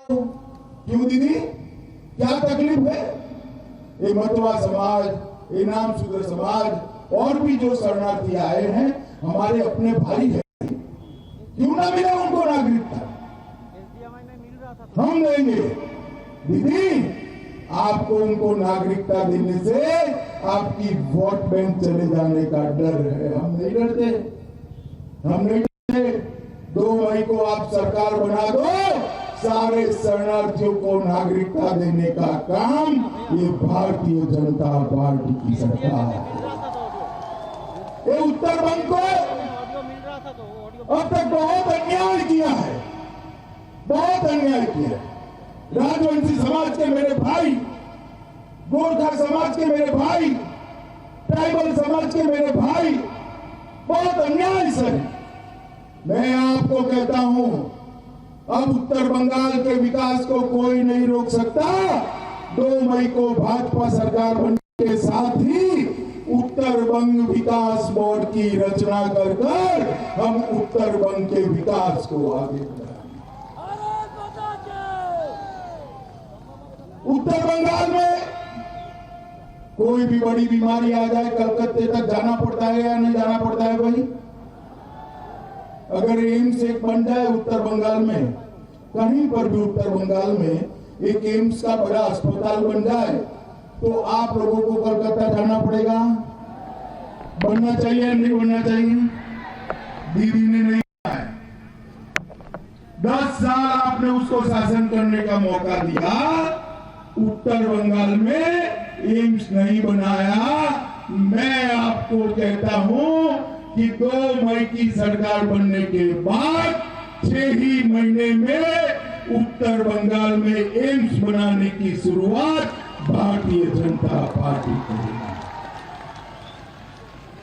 क्यों दीदी, क्या तकलीफ है? ये मतवा समाज, ये नाम शूद्र समाज और भी जो शरणार्थी आए हैं हमारे अपने भाई हैं, क्यों ना मिले उनको नागरिकता? हम देंगे दीदी। आपको उनको नागरिकता देने से आपकी वोट बैंक चले जाने का डर है। हम नहीं डरते, हम नहीं डरते। 2 मई को आप सरकार बना दो, सारे शरणार्थियों को नागरिकता देने का काम ये भारतीय जनता पार्टी की सरकार है। ये उत्तर बंग को अब तक बहुत अन्याय किया है, बहुत अन्याय किया है। राजवंशी समाज के मेरे भाई, गोरखा समाज के मेरे भाई, ट्राइबल समाज के मेरे भाई, बहुत अन्याय सर। मैं आपको कहता हूं, अब उत्तर बंगाल के विकास को कोई नहीं रोक सकता। 2 मई को भाजपा सरकार बनने के साथ ही उत्तर बंग विकास बोर्ड की रचना कर हम उत्तर बंग के विकास को आगे बढ़ाएंगे। उत्तर बंगाल में कोई भी बड़ी बीमारी आ जाए कलकत्ते तक जाना पड़ता है या नहीं जाना पड़ता है भाई? अगर एम्स एक बन जाए उत्तर बंगाल में, कहीं पर भी उत्तर बंगाल में एक एम्स का बड़ा अस्पताल बन जाए तो आप लोगों को कलकत्ता जाना पड़ेगा? बनना चाहिए नहीं बनना चाहिए? दीदी ने नहीं है, 10 साल आपने उसको शासन करने का मौका दिया, उत्तर बंगाल में एम्स नहीं बनाया। मैं आपको कहता हूं कि 2 मई की सरकार बनने के बाद 6 ही महीने में उत्तर बंगाल में एम्स बनाने की शुरुआत भारतीय जनता पार्टी करेगी।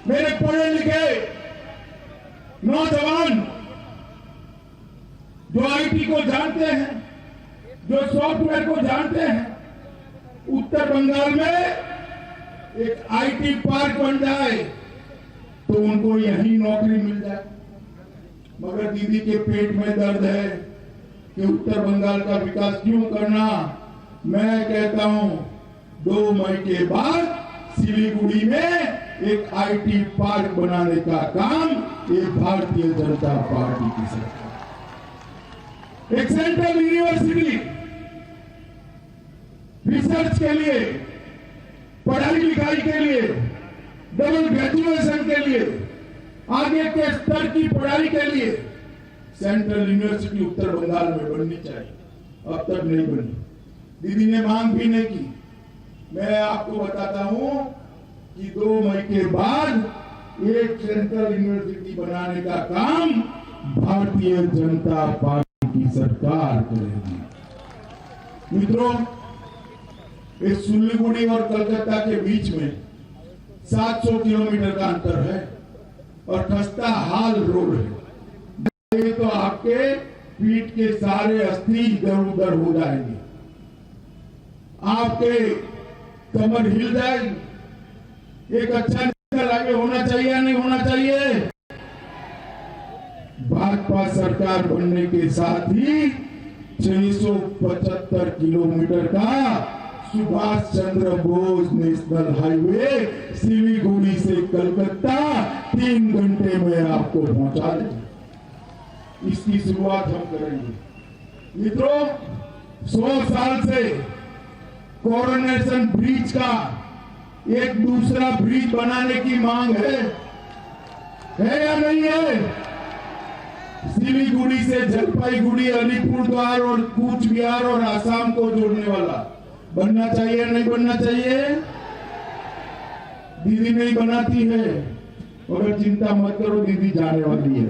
मेरे पढ़े लिखे नौजवान जो आईटी को जानते हैं, जो सॉफ्टवेयर को जानते हैं, उत्तर बंगाल में एक आईटी पार्क बन जाए तो उनको यही नौकरी मिल जाए। मगर दीदी के पेट में दर्द है कि उत्तर बंगाल का विकास क्यों करना। मैं कहता हूं 2 मई के बाद सिलीगुड़ी में एक आईटी पार्क बनाने का काम ये भारतीय जनता पार्टी की सरकार। एक सेंट्रल यूनिवर्सिटी रिसर्च के लिए, पढ़ाई लिखाई के लिए, डबल ग्रेजुएशन के लिए, आगे के स्तर की पढ़ाई के लिए सेंट्रल यूनिवर्सिटी उत्तर बंगाल में बननी चाहिए। अब तक नहीं बनी, दीदी ने मांग भी नहीं की। मैं आपको बताता हूं कि 2 मई के बाद एक सेंट्रल यूनिवर्सिटी बनाने का काम भारतीय जनता पार्टी की सरकार करेगी। मित्रों, इस सिलीगुड़ी और कलकत्ता के बीच में 700 किलोमीटर का अंतर है और खस्ता हाल रोड है। ये तो आपके पीठ के सारे अस्थि इधर उधर हो जाएंगे, आपके कमर हिल जाएगी। एक अच्छा नेता आगे होना चाहिए या नहीं होना चाहिए? भाजपा सरकार बनने के साथ ही 675 किलोमीटर का सुभाष चंद्र बोस नेशनल हाईवे सिलीगुड़ी से कलकत्ता 3 घंटे में आपको पहुंचा देंगे। इसकी शुरुआत हम करेंगे। मित्रों, 100 साल से कोरोनेशन ब्रिज का एक दूसरा ब्रिज बनाने की मांग है या नहीं है? सिलीगुड़ी से जलपाईगुड़ी, अलीपुरद्वार और कूच बिहार और आसाम को जोड़ने वाला बनना चाहिए या नहीं बनना चाहिए? दीदी नहीं बनाती है, मगर चिंता मत करो, दीदी जाने वाली है।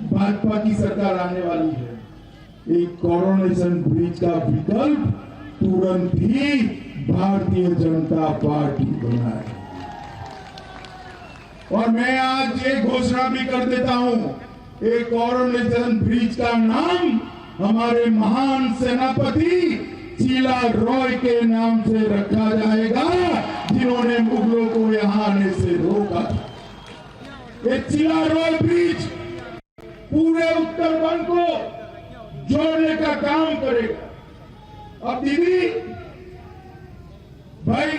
भाजपा की सरकार आने वाली है। एक कोरोनेशन ब्रिज का विकल्प तुरंत ही भारतीय जनता पार्टी बनाए। और मैं आज ये घोषणा भी कर देता हूं, एक कोरोनेशन ब्रिज का नाम हमारे महान सेनापति चीला रॉय के नाम से रखा जाएगा, जिन्होंने मुगलों को यहां आने से रोका था। ये चीला रॉय ब्रिज पूरे उत्तर बंग को जोड़ने का काम करेगा। अब दीदी भाई,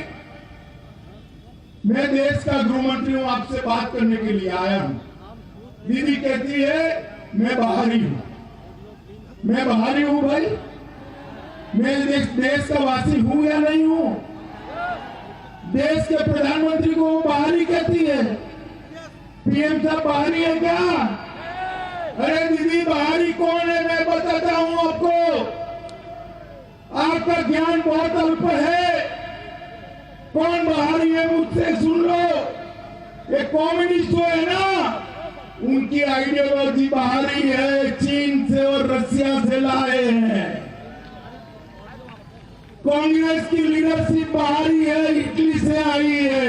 मैं देश का गृह मंत्री हूं, आपसे बात करने के लिए आया हूं। दीदी कहती है मैं बाहरी हूं। मैं बाहरी हूं भाई? मैं देश का वासी हूं या नहीं हूं? देश के प्रधानमंत्री को वो बाहरी कहती है। पीएम साहब बाहरी है क्या? अरे दीदी, बाहरी कौन है मैं बताता हूं आपको। आपका ज्ञान बहुत अल्प है। कौन बाहरी है मुझसे सुन लो। ये कम्युनिस्ट जो है ना, उनकी आइडियोलॉजी बाहरी है, चीन से और रसिया से लाए हैं। कांग्रेस की लीडरशिप बाहरी है, इटली से आई है,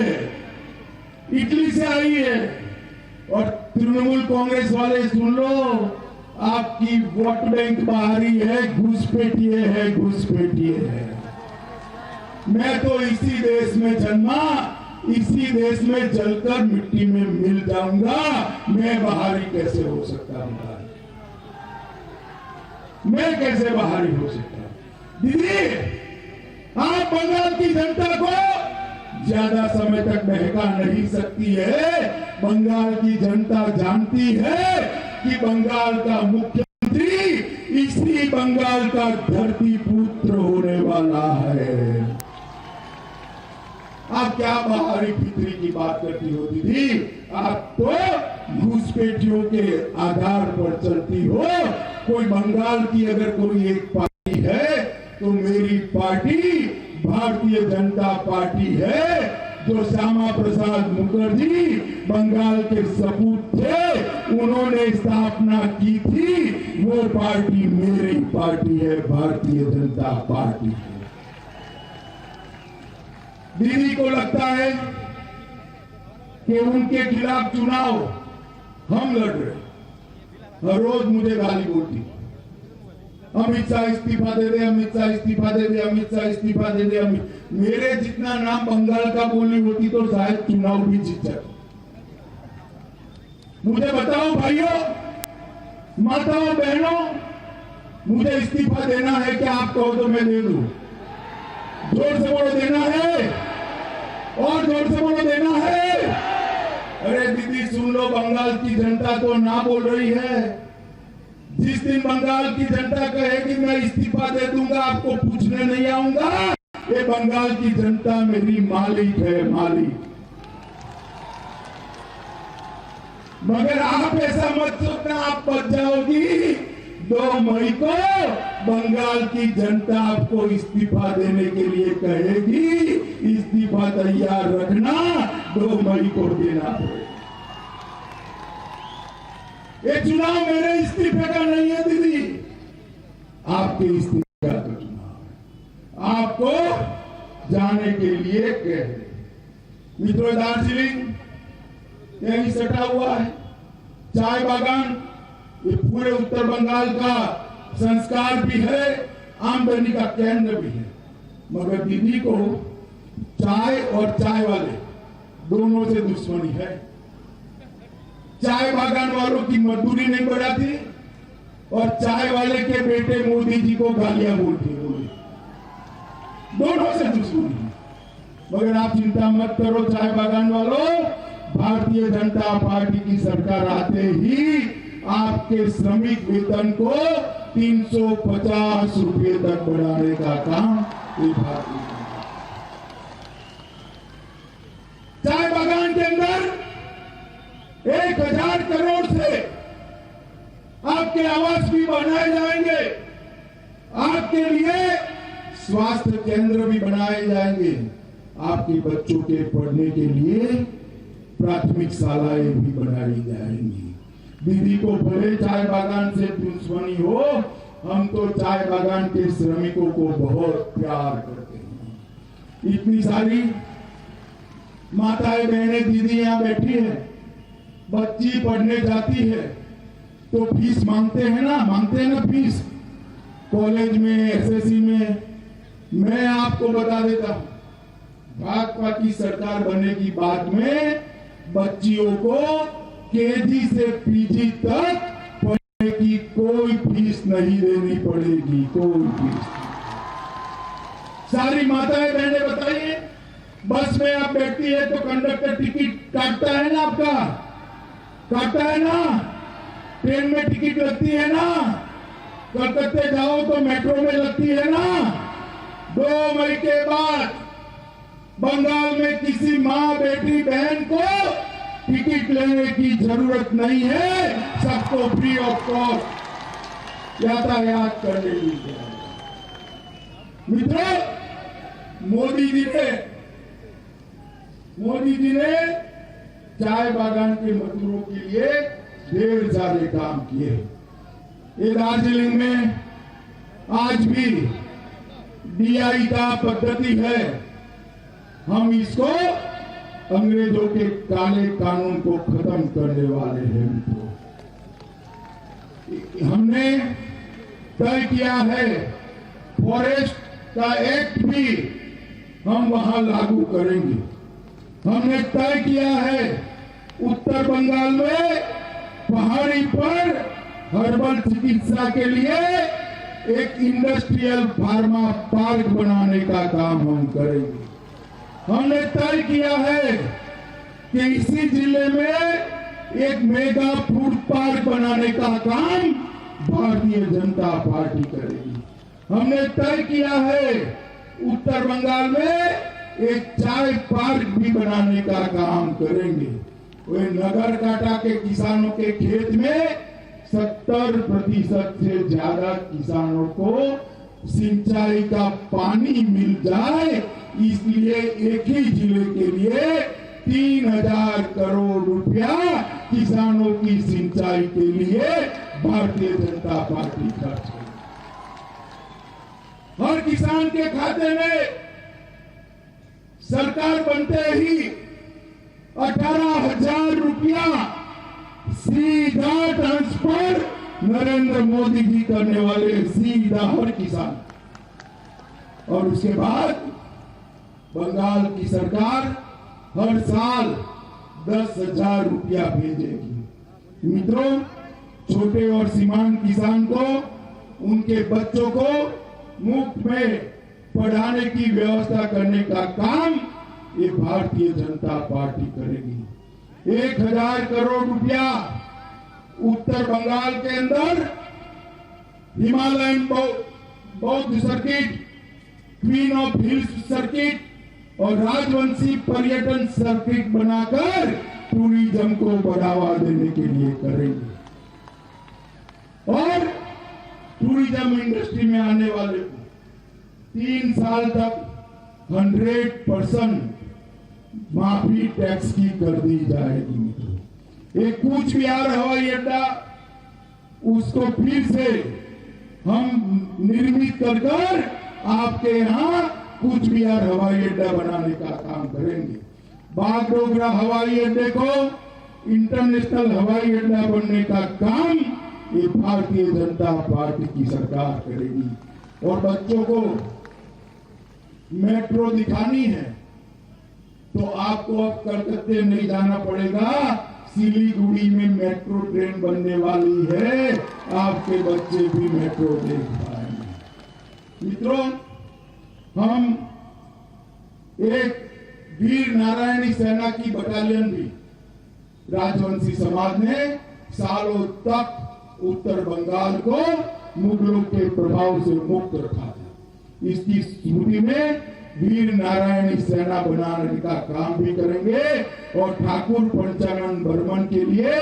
इटली से आई है। और तृणमूल कांग्रेस वाले सुन लो, आपकी वोट बैंक बाहरी है, घुसपैठिए है, घुसपैठिए है। मैं तो इसी देश में जन्मा, इसी देश में जलकर मिट्टी में मिल जाऊंगा। मैं बाहरी कैसे हो सकता हूं? मैं कैसे बाहरी हो सकता हूं? दीदी, आप बंगाल की जनता को ज्यादा समय तक बहका नहीं सकती है। बंगाल की जनता जानती है कि बंगाल का मुख्यमंत्री इसी बंगाल का धरती पुत्र होने वाला है। आप क्या बाहरी फितरी की बात करती हो दीदी? आप तो घुसपैठियों के आधार पर चलती हो। कोई बंगाल की अगर कोई एक पार्टी है तो मेरी पार्टी भारतीय जनता पार्टी है, जो श्यामा प्रसाद मुखर्जी बंगाल के सपूत थे, उन्होंने स्थापना की थी। वो पार्टी मेरी पार्टी है, भारतीय जनता पार्टी है। दीदी को लगता है कि उनके खिलाफ चुनाव हम लड़ रहे। हर रोज मुझे गाली बोलती, अमित शाह इस्तीफा दे दे, अमित शाह इस्तीफा दे दे, अमित शाह इस्तीफा दे दे। मेरे जितना नाम बंगाल का बोली होती तो शायद चुनाव भी जीत जाती। मुझे बताओ भाइयों, माताओं, बहनों, मुझे इस्तीफा देना है क्या? आप कहो तो मैं दे दूं। जोर से बोलो, देना है? और जोर से बोलो, देना है? अरे दीदी सुन लो, बंगाल की जनता तो ना बोल रही है। जिस दिन बंगाल की जनता कहेगी मैं इस्तीफा दे दूंगा, आपको पूछने नहीं आऊंगा, ये बंगाल की जनता मेरी मालिक है, मालिक। मगर आप ऐसा मत सोचना आप बच जाओगी। 2 मई को बंगाल की जनता आपको इस्तीफा देने के लिए कहेगी। इस्तीफा तैयार रखना, 2 मई को देना पड़ेगा। ये चुनाव मेरे इस्तीफे का नहीं है दीदी, आपके इस्तीफे का चुनाव है। आपको जाने के लिए कह मित्रों, दार्जिलिंग यही सटा हुआ है, चाय बागान, ये पूरे उत्तर बंगाल का संस्कार भी है, आमदनी का केंद्र भी है। मगर दीदी को चाय और चाय वाले दोनों से दुश्मनी है। चाय बागान वालों की मजदूरी नहीं बढ़ाती और चाय वाले के बेटे मोदी जी को गालियां बोलती है। दोनों से दुश्मनी है। मगर आप चिंता मत करो चाय बागान वालों, भारतीय जनता पार्टी की सरकार आते ही आपके श्रमिक वेतन को 350 रुपए तक बढ़ाने का काम भारतीय चाय बागान के अंदर 1000 करोड़ से आपके आवास भी बनाए जाएंगे, आपके लिए स्वास्थ्य केंद्र भी बनाए जाएंगे, आपके बच्चों के पढ़ने के लिए प्राथमिक शालाएं भी बनाई जाएंगी। दीदी को भले चाय बागान से दुश्मनी हो, हम तो चाय बागान के श्रमिकों को बहुत प्यार करते हैं। इतनी सारी माताएं बहनें दीदी यहाँ बैठी है, बच्ची पढ़ने जाती है तो फीस मांगते हैं ना फीस कॉलेज में, एसएससी में। मैं आपको बता देता हूं, भाजपा की सरकार बनने की बाद में बच्चियों को केजी से पीजी तक की कोई फीस नहीं देनी पड़ेगी, कोई फीस। सारी माताएं बहनें बताइए, बस में आप बैठती है तो कंडक्टर टिकट काटता है ना, आपका काटता है ना, ट्रेन में टिकट लगती है ना, कलकत्ते जाओ तो मेट्रो में लगती है ना। 2 मई के बाद बंगाल में किसी माँ बेटी बहन को टिकट लेने की जरूरत नहीं है, सबको फ्री ऑफ कॉस्ट यातायात करने दी। मित्रों, मोदी जी ने चाय बागान के मजदूरों के लिए ढेर सारे काम किए। ये दार्जिलिंग में आज भी डीआई का पद्धति है, हम इसको अंग्रेजों के काले कानून को खत्म करने वाले हैं। हमने तय किया है फॉरेस्ट का एक्ट भी हम वहां लागू करेंगे। हमने तय किया है उत्तर बंगाल में पहाड़ी पर हर्बल चिकित्सा के लिए एक इंडस्ट्रियल फार्मा पार्क बनाने का काम हम करेंगे। हमने तय किया है कि इसी जिले में एक मेगा फूड पार्क बनाने का काम भारतीय जनता पार्टी करेगी। हमने तय किया है उत्तर बंगाल में एक चाय पार्क भी बनाने का काम करेंगे। वे नगर काटा के किसानों के खेत में 70% से ज्यादा किसानों को सिंचाई का पानी मिल जाए, इसलिए एक ही जिले के लिए 3000 करोड़ रुपया किसानों की सिंचाई के लिए भारतीय जनता पार्टी खर्च करेगी। हर किसान के खाते में सरकार बनते ही 18,000 रुपया सीधा ट्रांसफर नरेंद्र मोदी जी करने वाले, सीधा हर किसान। और उसके बाद बंगाल की सरकार हर साल 10,000 रुपया भेजेगी। मित्रों, छोटे और सीमांत किसान को, उनके बच्चों को मुफ्त में पढ़ाने की व्यवस्था करने का काम ये भारतीय जनता पार्टी करेगी। 1,000 करोड़ रुपया उत्तर बंगाल के अंदर हिमालयन बौद्ध circuit, queen of hills circuit और राजवंशी पर्यटन सर्किट बनाकर टूरिज्म को बढ़ावा देने के लिए करेंगे। और टूरिज्म इंडस्ट्री में आने वाले 3 साल तक 100% माफी टैक्स की कर दी जाएगी। एक कूच बिहार हवाई अड्डा, उसको फिर से हम निर्मित कर आपके यहाँ कूच बिहार हवाई अड्डा बनाने का काम करेंगे। बागडोगरा हवाई अड्डे को इंटरनेशनल हवाई अड्डा बनने का काम ये भारतीय जनता पार्टी की सरकार करेगी। और बच्चों को मेट्रो दिखानी है तो आपको अब कलकत्ते नहीं जाना पड़ेगा, सिलीगुड़ी में मेट्रो ट्रेन बनने वाली है, आपके बच्चे भी मेट्रो देख पाएंगे। मित्रों, हम एक वीर नारायणी सेना की बटालियन भी राजवंशी समाज ने सालों तक उत्तर बंगाल को मुगलों के प्रभाव से मुक्त रखा था। इसकी स्मृति में वीर नारायणी सेना बनाने का काम भी करेंगे और ठाकुर पंचानन बर्मन के लिए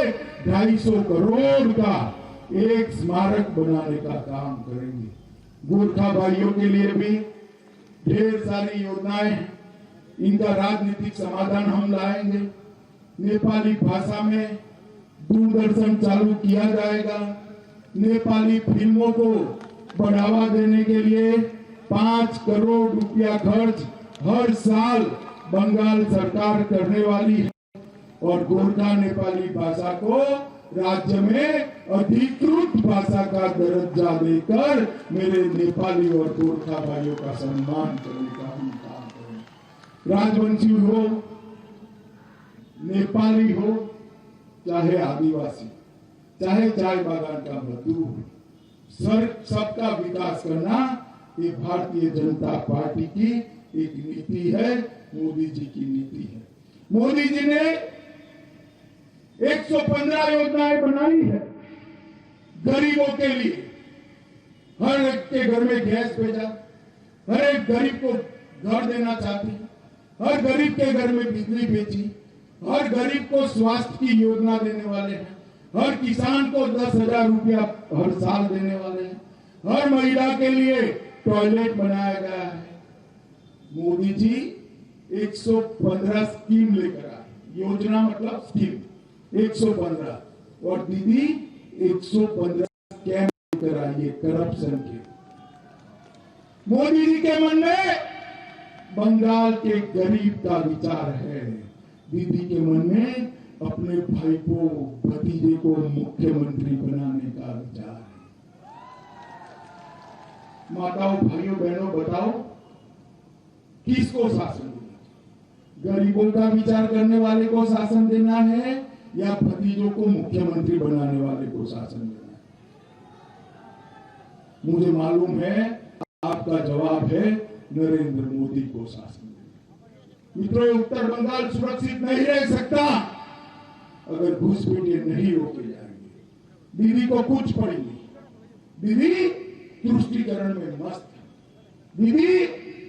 250 करोड़ का एक स्मारक बनाने का काम करेंगे। गोरखा भाइयों के लिए भी ढेर सारी योजनाएं, इनका राजनीतिक समाधान हम लाएंगे। नेपाली भाषा में दूरदर्शन चालू किया जाएगा। नेपाली फिल्मों को बढ़ावा देने के लिए 5 करोड़ रुपया खर्च हर साल बंगाल सरकार करने वाली है। और गोरखा नेपाली भाषा को राज्य में अधिकृत भाषा का दर्जा देकर मेरे नेपाली और गोरखा भाइयों का सम्मान करने का हम काम करें। राजवंशी हो, नेपाली हो, चाहे आदिवासी, चाहे चाय बागान का मजदूर, सबका विकास करना ये भारतीय जनता पार्टी की एक नीति है, मोदी जी की नीति है। मोदी जी ने 115 योजनाएं बनाई है गरीबों के लिए। हर एक के घर में गैस भेजा, हर एक गरीब को घर देना चाहती है, हर गरीब के घर में बिजली भेजी, हर गरीब को स्वास्थ्य की योजना देने वाले हैं, हर किसान को 10,000 रुपया हर साल देने वाले हैं, हर महिला के लिए टॉयलेट बनाया गया है। मोदी जी 115 स्कीम लेकर आए, योजना मतलब स्कीम 115, और दीदी 115 स्कैम लेकर आई है करप्शन के। मोदी जी के मन में बंगाल के गरीब का विचार है, दीदी के मन में अपने भाई को, भतीजे को मुख्यमंत्री बनाने का विचार है। माताओं, भाइयों, बहनों, बताओ किसको शासन देना? गरीबों का विचार करने वाले को शासन देना है या भतीजों को मुख्यमंत्री बनाने वाले को शासन देना है? मुझे मालूम है आपका जवाब है नरेंद्र मोदी को शासन देना। मित्रों, उत्तर बंगाल सुरक्षित नहीं रह सकता अगर घुसपैठिए नहीं रोके जाएंगे। दीदी को कुछ पड़ी नहीं, दीदी तुष्टीकरण में मस्त है, दीदी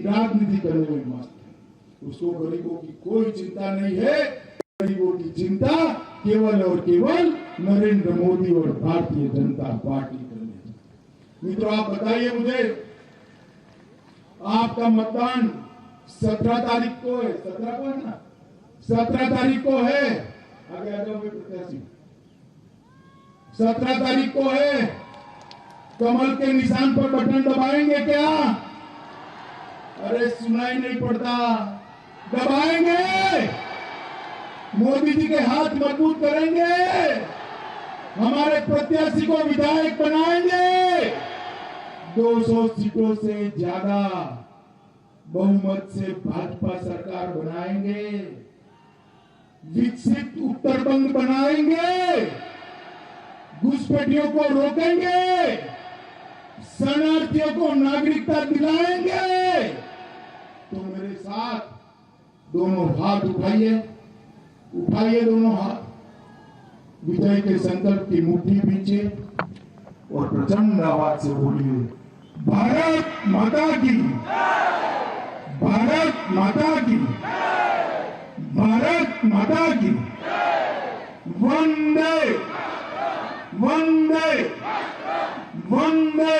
राजनीति करने में मस्त है। उसको गरीबों की कोई चिंता नहीं है। गरीबों की चिंता केवल और केवल नरेंद्र मोदी और भारतीय जनता पार्टी करने है। मित्रों, आप बताइए मुझे, आपका मतदान 17 तारीख को है, 17 को है ना, 17 तारीख को है। आगे आ जाओ प्रत्याशी, 17 तारीख को है। कमल के निशान पर बटन दबाएंगे क्या? अरे सुनाई नहीं पड़ता, दबाएंगे। मोदी जी के हाथ मजबूत करेंगे, हमारे प्रत्याशी को विधायक बनाएंगे, 200 सीटों से ज्यादा बहुमत से भाजपा सरकार बनाएंगे, विकसित उत्तर बंग बनाएंगे, घुसपैठियों को रोकेंगे, शरणार्थियों को नागरिकता दिलाएंगे। तो मेरे साथ दोनों हाथ उठाइए, उठाइए दोनों हाथ, विजय के संकल्प की मुट्ठी पीछे और प्रचंड आवाज से बोलिए, भारत माता की, भारत माता की, भारत माता की, वंदे वंदे वंदे।